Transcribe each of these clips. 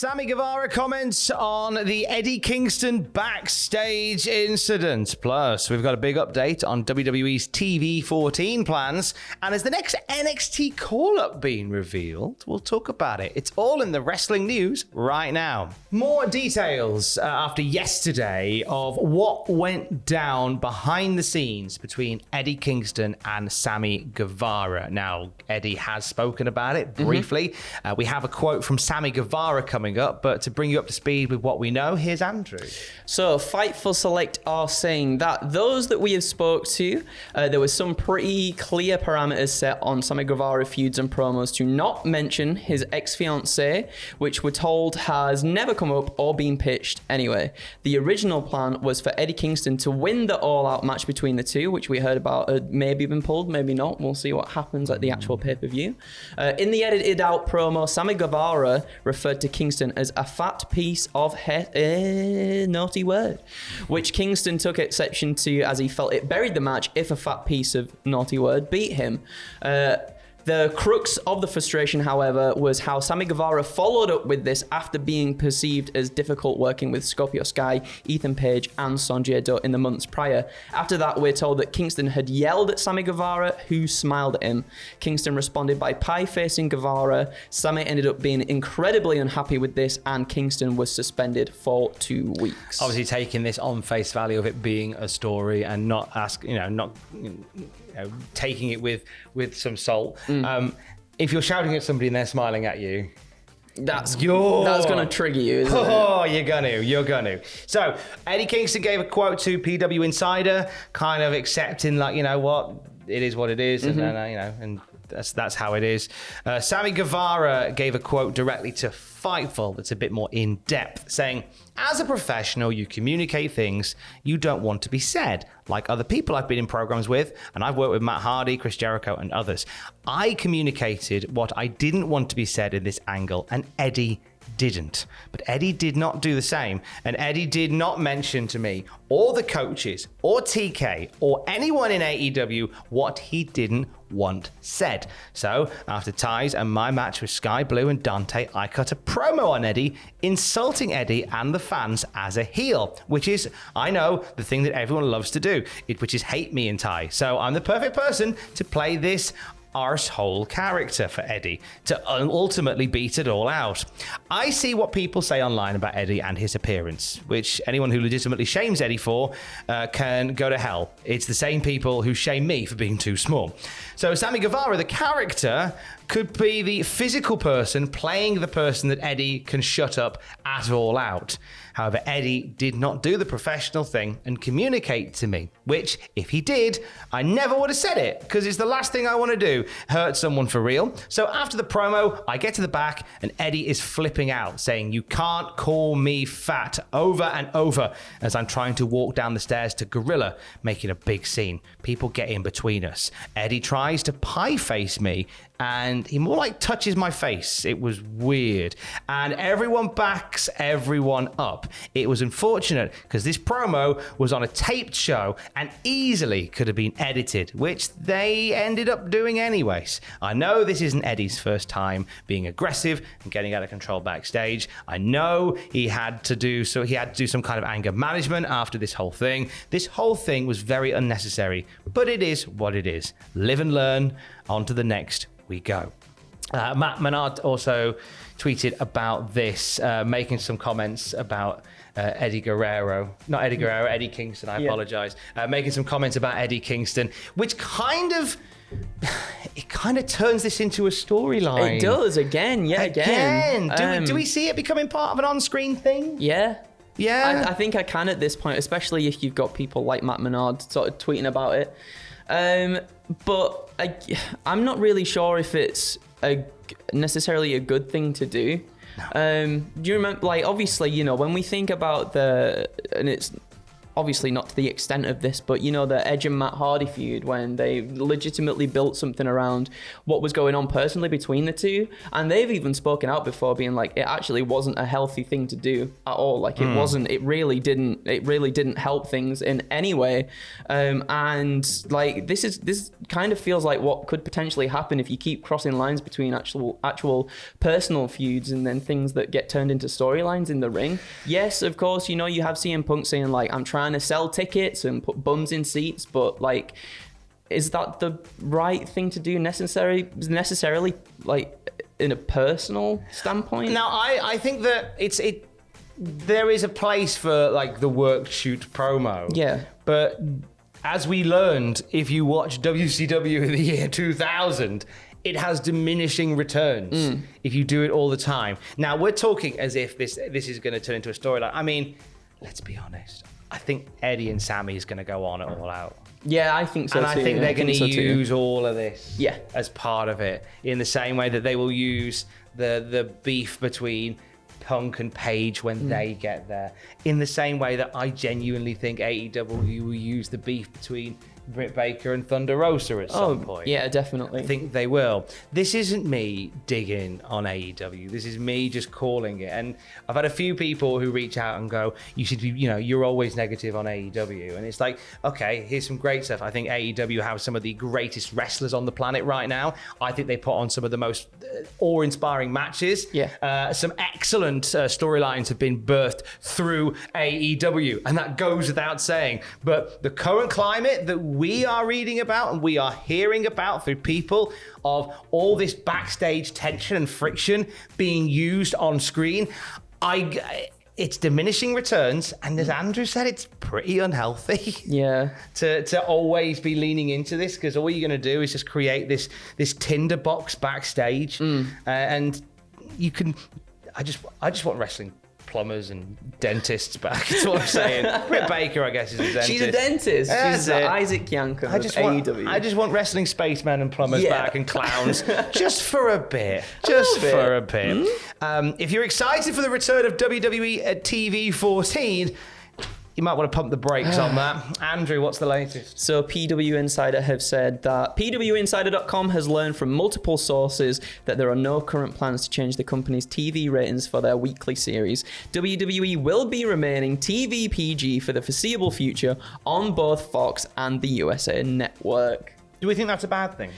Sammy Guevara comments on the Eddie Kingston Backstage incident. Plus, we've got a big update on WWE's TV-14 plans. And has the next NXT call-up been revealed? We'll talk about it. It's all in the wrestling news right now. More details after yesterday of what went down behind the scenes between Eddie Kingston and Sammy Guevara. Now, Eddie has spoken about it briefly. We have a quote from Sammy Guevara coming up, but to bring you up to speed with what we know, here's Andrew. So Fightful Select are saying that those that we have spoke to, there was some pretty clear parameters set on Sammy Guevara feuds and promos to not mention his ex-fiancée, which we're told has never come up or been pitched anyway. The original plan was for Eddie Kingston to win the all-out match between the two, which we heard about maybe been pulled, maybe not. We'll see what happens at the actual pay-per-view. In the edited out promo, Sammy Guevara referred to Kingston as a fat piece of naughty word, which Kingston took exception to as he felt it buried the match if a fat piece of naughty word beat him. The crux of the frustration, however, was how Sammy Guevara followed up with this after being perceived as difficult working with Scorpio Sky, Ethan Page, and Sonjay Dutt in the months prior. After that, we're told that Kingston had yelled at Sammy Guevara, who smiled at him. Kingston responded by pie-facing Guevara. Sammy ended up being incredibly unhappy with this, and Kingston was suspended for 2 weeks. Obviously, taking this on face value of it being a story and not taking it with some salt. If you're shouting at somebody and they're smiling at you, that's going to trigger you, isn't it? Oh, you're gonna. So Eddie Kingston gave a quote to PW Insider, kind of accepting, like, you know what, it is what it is, and that's how it is. Sammy Guevara gave a quote directly to Fightful that's a bit more in depth, saying, "As a professional, you communicate things you don't want to be said. Like other people I've been in programs with, and I've worked with Matt Hardy, Chris Jericho, and others. I communicated what I didn't want to be said in this angle, and Eddie didn't. But Eddie did not do the same, and Eddie did not mention to me or the coaches or TK or anyone in AEW what he didn't want said. So after Ty's and my match with Sky Blue and Dante, I cut a promo on Eddie, insulting Eddie and the fans as a heel, which is, I know, the thing that everyone loves to do, which is hate me and Ty. So I'm the perfect person to play this arsehole character for Eddie to ultimately beat it all out. I see what people say online about Eddie and his appearance, which anyone who legitimately shames Eddie for can go to hell. It's the same people who shame me for being too small. So Sammy Guevara, the character, could be the physical person playing the person that Eddie can shut up at all out. However, Eddie did not do the professional thing and communicate to me, which, if he did, I never would have said it, because it's the last thing I want to do, hurt someone for real. So after the promo, I get to the back, and Eddie is flipping out, saying, "You can't call me fat," over and over, as I'm trying to walk down the stairs to Gorilla, making a big scene. People get in between us. Eddie tries to pie face me, and he more like touches my face. It was weird. And everyone backs everyone up. It was unfortunate because this promo was on a taped show and easily could have been edited, which they ended up doing anyways. I know this isn't Eddie's first time being aggressive and getting out of control backstage. I know he had to do some kind of anger management after this whole thing. This whole thing was very unnecessary, but it is what it is. Live and learn. On to the next we go. Matt Menard also tweeted about this, making some comments about Eddie Kingston, I apologize. Making some comments about Eddie Kingston, which kind of turns this into a storyline. It does, again. Do we see it becoming part of an on-screen thing? Yeah. I think I can at this point, especially if you've got people like Matt Menard sort of tweeting about it. But I'm not really sure if it's necessarily a good thing to do. No. Do you remember, like, obviously, you know, when we think about and it's obviously not to the extent of this, but you know, the Edge and Matt Hardy feud, when they legitimately built something around what was going on personally between the two. And they've even spoken out before being like, it actually wasn't a healthy thing to do at all. Like it really didn't help things in any way. And like, this kind of feels like what could potentially happen if you keep crossing lines between actual personal feuds and then things that get turned into storylines in the ring. Yes, of course, you know, you have CM Punk saying like, I'm trying to sell tickets and put bums in seats, but like, is that the right thing to do necessarily like in a personal standpoint? Now, I think that there is a place for like the work shoot promo. Yeah. But as we learned, if you watch WCW in the year 2000, it has diminishing returns if you do it all the time. Now, we're talking as if this is going to turn into a storyline. I mean, let's be honest. I think Eddie and Sammy is going to go on it all out. Yeah, I think so and too. I think they're going to use all of this Yeah. as part of it, in the same way that they will use the beef between Punk and Page when they get there. In the same way that I genuinely think AEW will use the beef between Britt Baker and Thunder Rosa at some point. Yeah, definitely. I think they will. This isn't me digging on AEW. This is me just calling it. And I've had a few people who reach out and go, you should be, you know, you're always negative on AEW. And it's like, okay, here's some great stuff. I think AEW have some of the greatest wrestlers on the planet right now. I think they put on some of the most awe-inspiring matches. Yeah. Some excellent storylines have been birthed through AEW. And that goes without saying. But the current climate that we are reading about and we are hearing about through people of all this backstage tension and friction being used on screen, it's diminishing returns, and as Andrew said, it's pretty unhealthy. Yeah. To always be leaning into this, because all you're going to do is just create this tinderbox backstage, and you can. I just want wrestling plumbers and dentists back. That's what I'm saying. Britt Baker, I guess, is a dentist. She's a dentist. That's She's it. Isaac Yankem of AEW. I just want wrestling spacemen and plumbers back, and clowns, just for a bit. If you're excited for the return of WWE at TV-14, you might want to pump the brakes on that. Andrew, what's the latest? So PW Insider have said that PWInsider.com has learned from multiple sources that there are no current plans to change the company's TV ratings for their weekly series. WWE will be remaining TV PG for the foreseeable future on both Fox and the USA Network. Do we think that's a bad thing?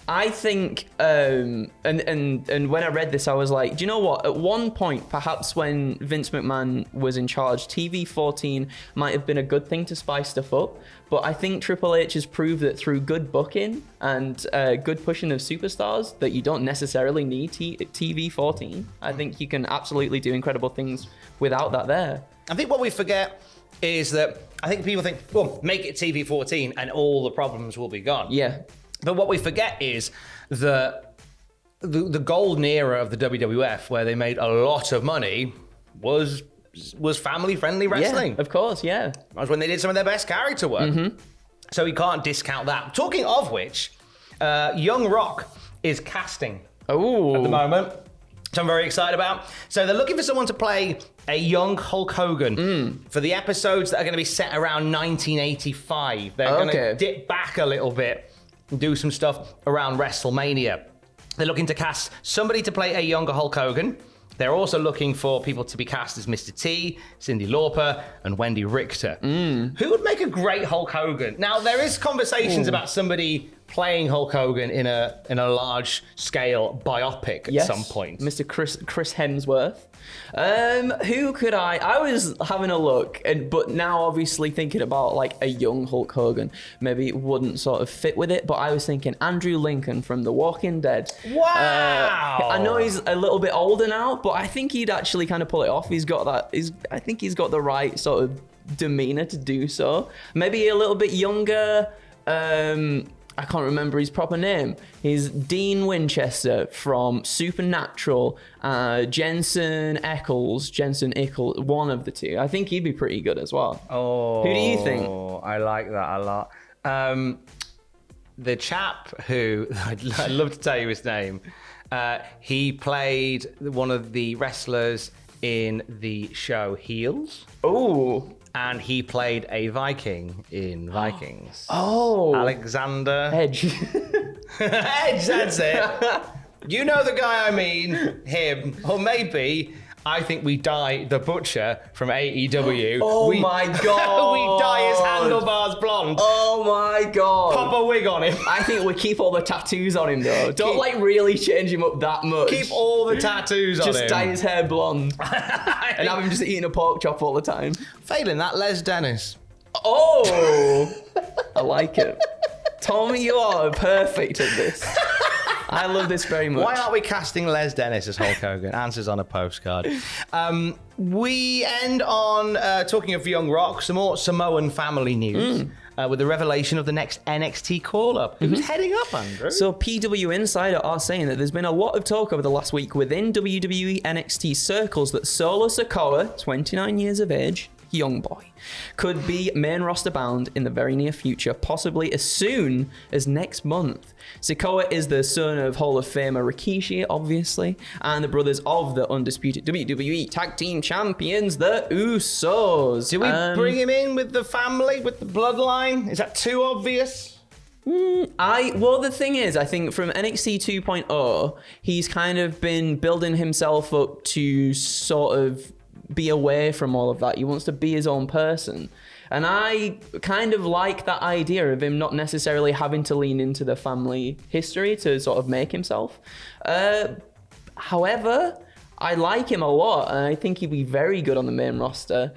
I think, and when I read this, I was like, do you know what? At one point, perhaps when Vince McMahon was in charge, TV-14 might have been a good thing to spice stuff up. But I think Triple H has proved that through good booking and good pushing of superstars, that you don't necessarily need TV-14. I think you can absolutely do incredible things without that there. I think what we forget is that I think people think, well, make it TV-14 and all the problems will be gone. Yeah. But what we forget is that the golden era of the WWF, where they made a lot of money, was family-friendly wrestling. Yeah, of course, yeah. That was when they did some of their best character work. So we can't discount that. Talking of which, Young Rock is casting at the moment, which I'm very excited about. So they're looking for someone to play a young Hulk Hogan for the episodes that are going to be set around 1985. They're going to dip back a little bit and do some stuff around WrestleMania. They're looking to cast somebody to play a younger Hulk Hogan. They're also looking for people to be cast as Mr. T, Cyndi Lauper, and Wendy Richter. Who would make a great Hulk Hogan? Now, there is conversations about somebody playing Hulk Hogan in a large scale biopic at some point. Mr. Chris Hemsworth. Who could I was having a look, but now obviously thinking about like a young Hulk Hogan, maybe it wouldn't sort of fit with it, but I was thinking Andrew Lincoln from The Walking Dead. Wow! I know he's a little bit older now, but I think he'd actually kind of pull it off. I think he's got the right sort of demeanor to do so. Maybe a little bit younger. I can't remember his proper name. He's Dean Winchester from Supernatural. Jensen Ackles, one of the two. I think he'd be pretty good as well. Oh, who do you think? I like that a lot. The chap who, I'd love to tell you his name, he played one of the wrestlers in the show Heels. Oh. And he played a Viking in Vikings. Oh. Alexander. Edge. Edge, that's it. You know the guy I mean, him. Or maybe, I think we dye the Butcher from AEW. Oh my God. We dye his handlebars blonde. Oh my God. Pop a wig on him. I think we keep all the tattoos on him though. Don't like really change him up that much. Keep all the tattoos on him. Just dye his hair blonde. And have him just eating a pork chop all the time. Failing that, Les Dennis. Oh. I like it. Tommy, you are perfect at this. I love this very much. Why aren't we casting Les Dennis as Hulk Hogan? Answers on a postcard. We end on talking of Young Rock, some more Samoan family news. With the revelation of the next NXT call-up. Who's heading up, Andrew? So PW Insider are saying that there's been a lot of talk over the last week within WWE NXT circles that Solo Sikoa, 29 years of age, young boy, could be main roster bound in the very near future, possibly as soon as next month. Sikoa is the son of Hall of Famer Rikishi, obviously, and the brothers of the undisputed WWE Tag Team Champions, the Usos. Do we bring him in with the family, with the bloodline? Is that too obvious? Well, the thing is, I think from NXT 2.0, he's kind of been building himself up to sort of be away from all of that. He wants to be his own person. And I kind of like that idea of him not necessarily having to lean into the family history to sort of make himself. However, I like him a lot, and I think he'd be very good on the main roster.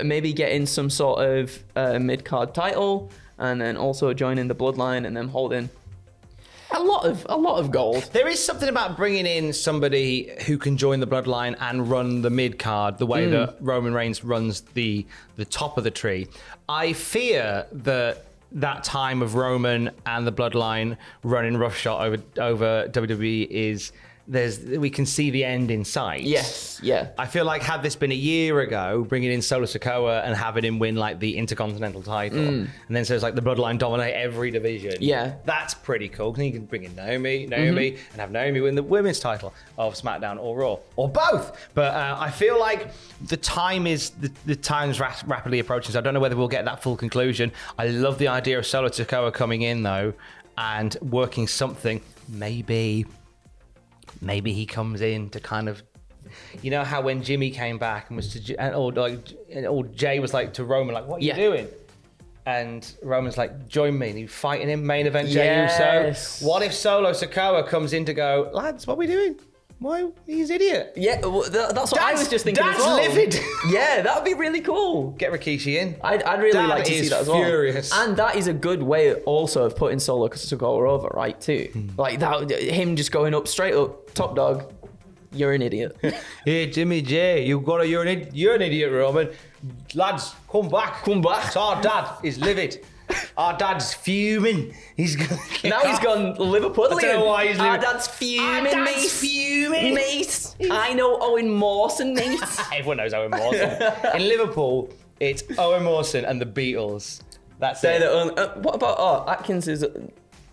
Maybe getting some sort of mid-card title, and then also joining the Bloodline, and then holding a lot of gold. There is something about bringing in somebody who can join the bloodline and run the mid card the way that Roman Reigns runs the top of the tree. I fear that time of Roman and the bloodline running roughshod over WWE is we can see the end in sight. Yes, yeah. I feel like had this been a year ago, bringing in Solo Sikoa and having him win like the Intercontinental title, and then so it's like the bloodline dominate every division. Yeah, that's pretty cool. Because you can bring in Naomi, and have Naomi win the women's title of SmackDown or Raw or both. But I feel like the time's rapidly approaching. So I don't know whether we'll get that full conclusion. I love the idea of Solo Sikoa coming in though and working something. Maybe he comes in to kind of, you know how when Jimmy came back and was or Jay was like to Roman, like, what are you doing? And Roman's like, join me. And he's fighting him, main event Jey Uso. What if Solo Sikoa comes in to go, lads, what are we doing? Why? He's an idiot. Yeah, well, that's what I was just thinking as well. Livid. Yeah, that would be really cool. Get Rikishi in. I'd really like to see that as well. Furious. And that is a good way also of putting Solo Sikoa over, right, too. Like that, him just going up, straight up, top dog, you're an idiot. Hey, Jimmy J, you're an idiot, Roman. Lads, come back. It's our dad. He's livid. Our dad's fuming. He's gone Liverpudlian. I don't know why he's Our dad's fuming, mate. I know Owen Mawson, mate. Everyone knows Owen Mawson. In Liverpool, it's Owen Mawson and the Beatles. That's it. What about Atkins is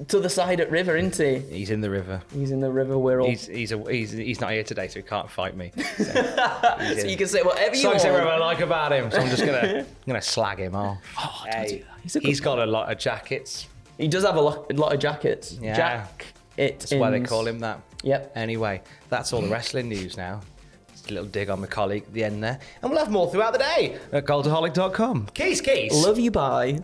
to the side at River, isn't he? He's in the river. He's in the river. We're all. He's not here today, so he can't fight me. So you can say whatever you want. Whatever I like about him. So I'm just gonna slag him off. Oh, don't do that. He's got a lot of jackets. He does have a lot of jackets. Yeah. That's why they call him that. Yep. Anyway, that's all the wrestling news now. Just a little dig on my colleague at the end there. And we'll have more throughout the day at cultaholic.com. Keys. Love you, bye.